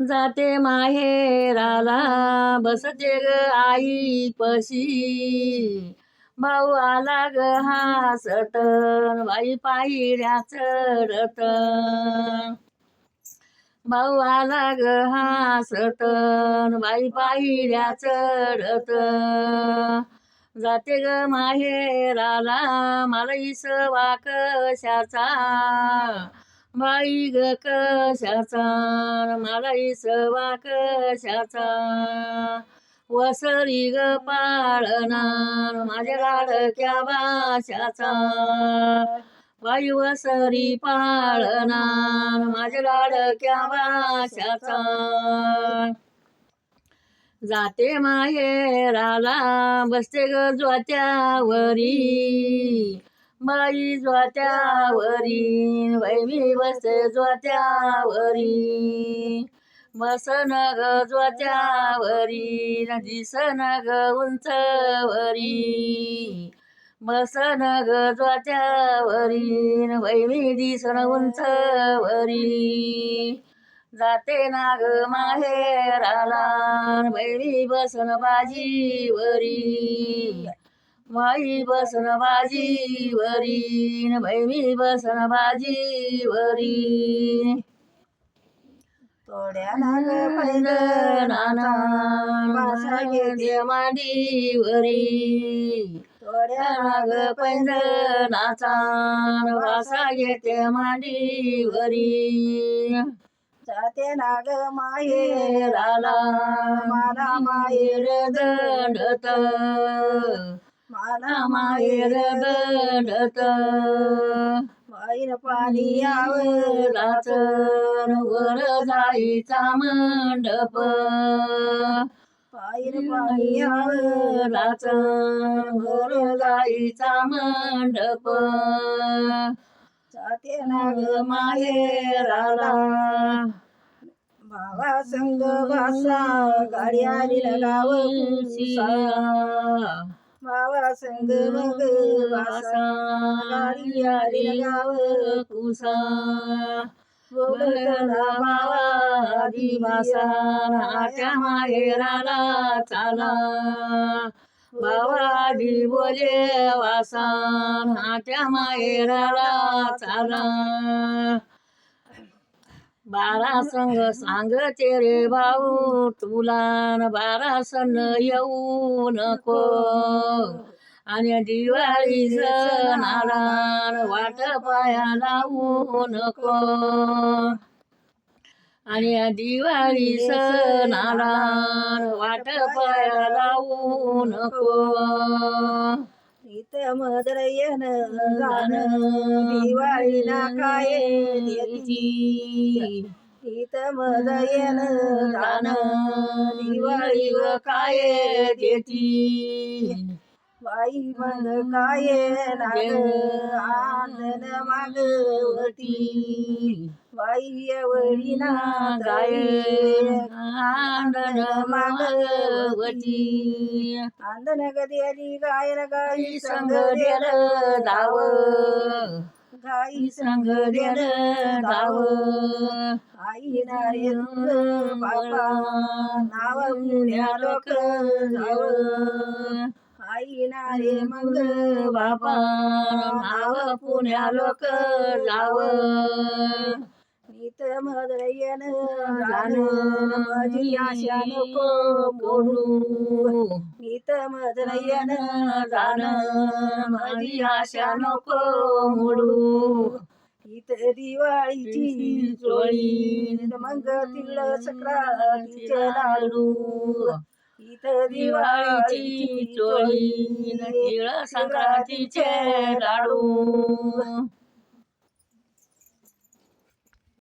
जाते माहेराला बसते ग आई पशी भाऊ आला ग हसत बाई पायऱ्या चढत भाऊ आला ग हसत बाई पायऱ्या चढत जाते ग माहेराला मला इसवा कशाचा बाई ग कशाचा मला इसवा कशाचा वसरी ग पाळणार माझ्या लाडक्या भाषाचा बाई वसरी पाळणार माझ्या लाडक्या भाषाचा जाते माहेराला बसते ग ज्वात्यावरी बाई ज्वात्यावरी बाई मी बसते ज्वात्यावरी बसन ग ज्वात्यावरी दिसन ग उंचवरी बसन ग ज्वात्यावरी बाई मी दिसन उंचवरी जाते ना ग माहेराला बाई बसन बाजीवरी बाई बसन बाजीवरी बाई मी बसन बाजीवरी तोड्या नाग पैंजणाना भाषा घेते मांडीवरी तोड्या नाग पैंजणाचा भाषा घेते मांडीवरी जाते नाग माहेराला मला माहेर दंडत मला माहेर दंडत माईन पाणी यावं आवलाच वर जाईचा मंडप पायीन पाणी यावं आवलाच वर जाईचा मंडप जाते नाग माहेराला भावा संग वासा गाडी आली गाव भावा संग मग वासा गाडी आली गाव कुसा बोलला भावा आदिवासा नाट्या माहेराला चाला भावादी बोले वासा नाट्या माहेराला चाला बारा संग सांगते रे भाऊ तुला बारा सण येऊ नको आणि दिवाळी सणाला वाट पाया लावू नको आणि दिवाळी सणाला वाट पाया लावू नको इथं मदर येन जाणं दिवाळीला काय देती इथं मदर येन जाणं दिवाळी व काय देती बाई मग काय नाग आंदन मागवती बाई एवढी ना गाय आंदन मागवती आंदन कधी आली गाय गाई संग देल दाव गाई संग देल दाव आई नारे बाबा नाव पुण्या लोक जाव आई नारे मग बाबा नाव पुण्या लोक जाव इथं मदर येन जाणं माझी आशा नको मोडू इथं मदर येन जाणं माझी आशा नको मोडू इथं दिवाळीची चोळी मग तिळ सक्रातीचे लाडू इथं दिवाळीची चोळी तिळ संक्रांतीचे लाडू